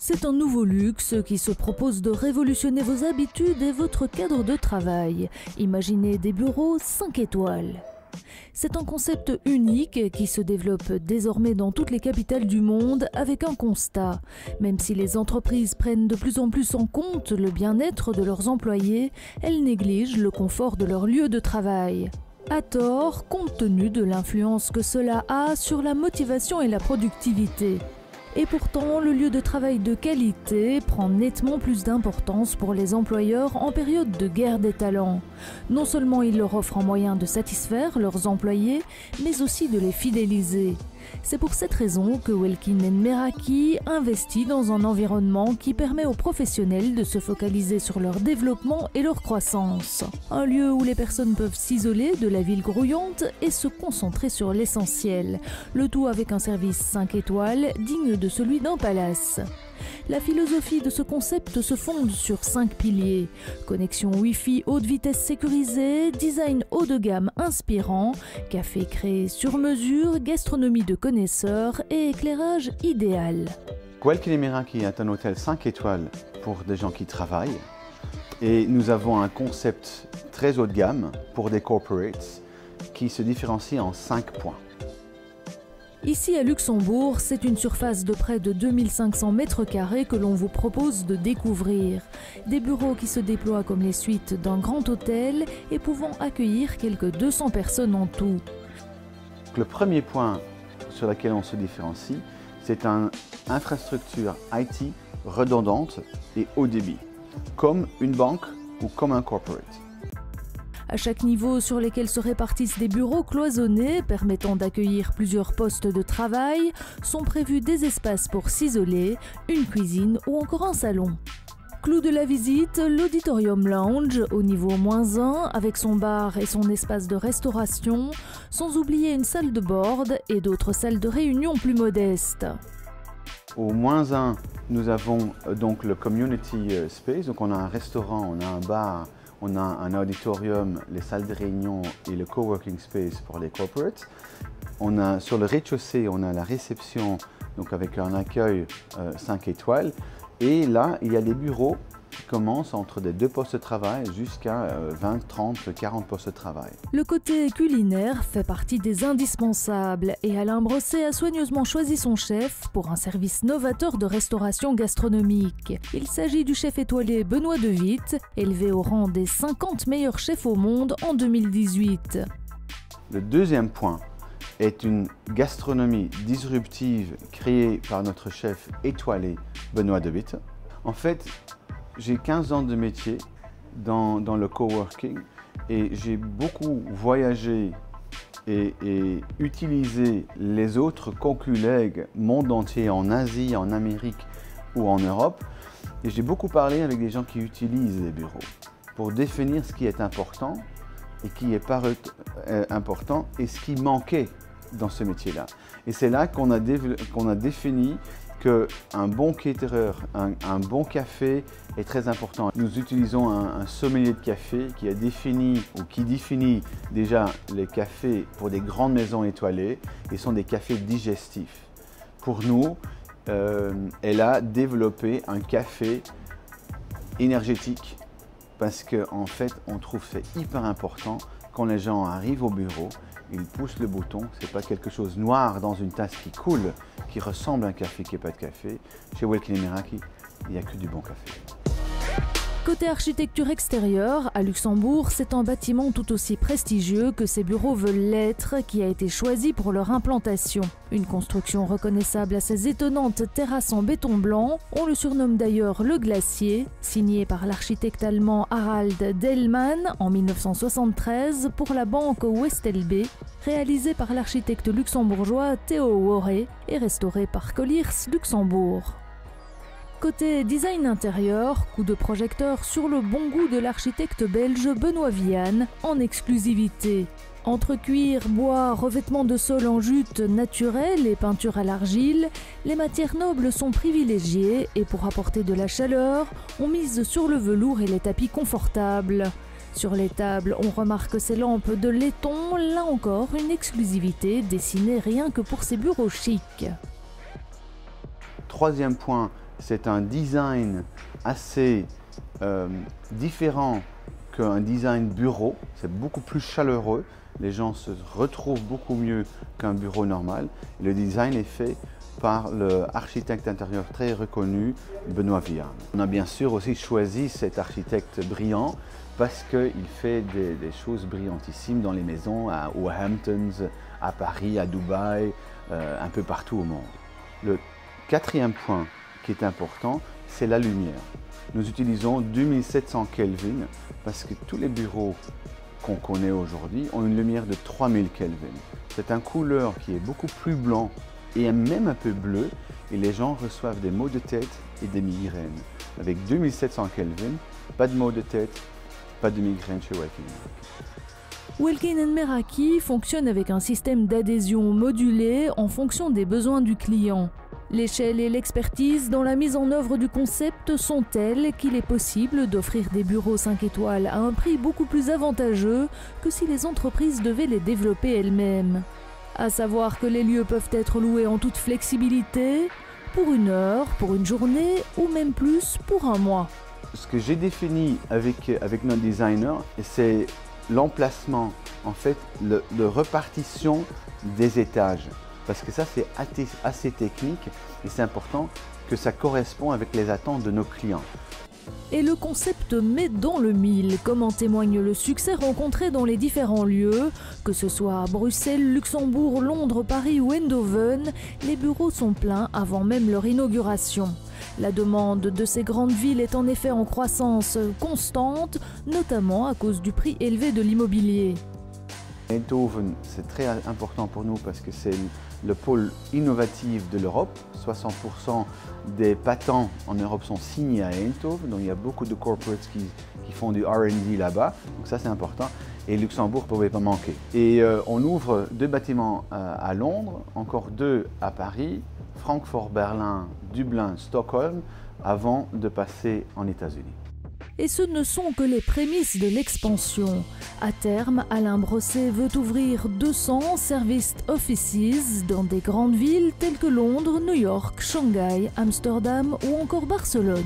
C'est un nouveau luxe qui se propose de révolutionner vos habitudes et votre cadre de travail. Imaginez des bureaux 5 étoiles. C'est un concept unique qui se développe désormais dans toutes les capitales du monde avec un constat. Même si les entreprises prennent de plus en plus en compte le bien-être de leurs employés, elles négligent le confort de leur lieu de travail. À tort, compte tenu de l'influence que cela a sur la motivation et la productivité. Et pourtant, le lieu de travail de qualité prend nettement plus d'importance pour les employeurs en période de guerre des talents. Non seulement il leur offre un moyen de satisfaire leurs employés, mais aussi de les fidéliser. C'est pour cette raison que Welkin & Meraki investit dans un environnement qui permet aux professionnels de se focaliser sur leur développement et leur croissance. Un lieu où les personnes peuvent s'isoler de la ville grouillante et se concentrer sur l'essentiel. Le tout avec un service 5 étoiles digne de celui d'un palace. La philosophie de ce concept se fonde sur 5 piliers. Connexion Wi-Fi haute vitesse sécurisée, design haut de gamme inspirant, café créé sur mesure, gastronomie de connaisseurs et éclairage idéal. Welkin & Meraki est un hôtel 5 étoiles pour des gens qui travaillent. Et nous avons un concept très haut de gamme pour des corporates qui se différencie en 5 points. Ici à Luxembourg, c'est une surface de près de 2500 mètres carrés que l'on vous propose de découvrir. Des bureaux qui se déploient comme les suites d'un grand hôtel et pouvant accueillir quelques 200 personnes en tout. Le premier point sur lequel on se différencie, c'est une infrastructure IT redondante et haut débit, comme une banque ou comme un corporate. À chaque niveau sur lesquels se répartissent des bureaux cloisonnés permettant d'accueillir plusieurs postes de travail, sont prévus des espaces pour s'isoler, une cuisine ou encore un salon. Clou de la visite, l'Auditorium Lounge au niveau -1 avec son bar et son espace de restauration, sans oublier une salle de board et d'autres salles de réunion plus modestes. Au -1, nous avons donc le Community Space, donc on a un restaurant, on a un bar, on a un auditorium, les salles de réunion et le coworking space pour les corporates. Sur le rez-de-chaussée, on a la réception, donc avec un accueil 5 étoiles. Et là, il y a des bureaux qui commencent entre des 2 postes de travail jusqu'à 20, 30, 40 postes de travail. Le côté culinaire fait partie des indispensables et Alain Brosset a soigneusement choisi son chef pour un service novateur de restauration gastronomique. Il s'agit du chef étoilé Benoît De Witt, élevé au rang des 50 meilleurs chefs au monde en 2018. Le deuxième point est une gastronomie disruptive créée par notre chef étoilé Benoît De Witt. En fait, j'ai 15 ans de métier dans le coworking et j'ai beaucoup voyagé et utilisé les autres collègues monde entier, en Asie, en Amérique ou en Europe. Et j'ai beaucoup parlé avec des gens qui utilisent les bureaux pour définir ce qui est important et qui n'est pas important et ce qui manquait dans ce métier-là. Et c'est là qu'on a défini qu'un bon caterer, un bon café est très important. Nous utilisons un sommelier de café qui a défini ou qui définit déjà les cafés pour des grandes maisons étoilées et sont des cafés digestifs. Pour nous, elle a développé un café énergétique parce qu'en fait, on trouve que c'est hyper important quand les gens arrivent au bureau, ils poussent le bouton, ce n'est pas quelque chose noir dans une tasse qui coule, qui ressemble à un café qui n'est pas de café. Chez Welkin & Meraki, il n'y a que du bon café. Côté architecture extérieure, à Luxembourg, c'est un bâtiment tout aussi prestigieux que ces bureaux veulent l'être qui a été choisi pour leur implantation. Une construction reconnaissable à ses étonnantes terrasses en béton blanc, on le surnomme d'ailleurs le glacier, signé par l'architecte allemand Harald Dellmann en 1973 pour la banque WestLB, réalisé par l'architecte luxembourgeois Theo Woré et restauré par Colliers Luxembourg. Côté design intérieur, coup de projecteur sur le bon goût de l'architecte belge Benoît Vian en exclusivité. Entre cuir, bois, revêtement de sol en jute naturelle et peinture à l'argile, les matières nobles sont privilégiées et pour apporter de la chaleur, on mise sur le velours et les tapis confortables. Sur les tables, on remarque ces lampes de laiton, là encore une exclusivité dessinée rien que pour ces bureaux chics. Troisième point c'est un design assez différent qu'un design bureau. C'est beaucoup plus chaleureux. Les gens se retrouvent beaucoup mieux qu'un bureau normal. Le design est fait par l'architecte intérieur très reconnu, Benoît Vian. On a bien sûr aussi choisi cet architecte brillant parce qu'il fait des choses brillantissimes dans les maisons, aux Hamptons, à Paris, à Dubaï, un peu partout au monde. Le quatrième point qui est important, c'est la lumière. Nous utilisons 2700 Kelvin parce que tous les bureaux qu'on connaît aujourd'hui ont une lumière de 3000 Kelvin. C'est une couleur qui est beaucoup plus blanc et même un peu bleu, et les gens reçoivent des maux de tête et des migraines. Avec 2700 Kelvin, pas de maux de tête, pas de migraine chez Welkin & Meraki. Welkin & Meraki fonctionne avec un système d'adhésion modulé en fonction des besoins du client. L'échelle et l'expertise dans la mise en œuvre du concept sont telles qu'il est possible d'offrir des bureaux 5 étoiles à un prix beaucoup plus avantageux que si les entreprises devaient les développer elles-mêmes. À savoir que les lieux peuvent être loués en toute flexibilité, pour une heure, pour une journée ou même plus pour un mois. Ce que j'ai défini avec notre designer, c'est l'emplacement, en fait, la répartition des étages. Parce que ça, c'est assez technique et c'est important que ça corresponde avec les attentes de nos clients. Et le concept met dans le mille, comme en témoigne le succès rencontré dans les différents lieux. Que ce soit à Bruxelles, Luxembourg, Londres, Paris ou Eindhoven, les bureaux sont pleins avant même leur inauguration. La demande de ces grandes villes est en effet en croissance constante, notamment à cause du prix élevé de l'immobilier. Eindhoven, c'est très important pour nous parce que c'est le pôle innovatif de l'Europe. 60% des patents en Europe sont signés à Eindhoven, donc il y a beaucoup de corporates qui font du R&D là-bas, donc ça c'est important. Et Luxembourg ne pouvait pas manquer. Et on ouvre 2 bâtiments à Londres, encore 2 à Paris, Francfort, Berlin, Dublin, Stockholm, avant de passer en États-Unis. Et ce ne sont que les prémices de l'expansion. À terme, Alain Brosset veut ouvrir 200 serviced offices dans des grandes villes telles que Londres, New York, Shanghai, Amsterdam ou encore Barcelone.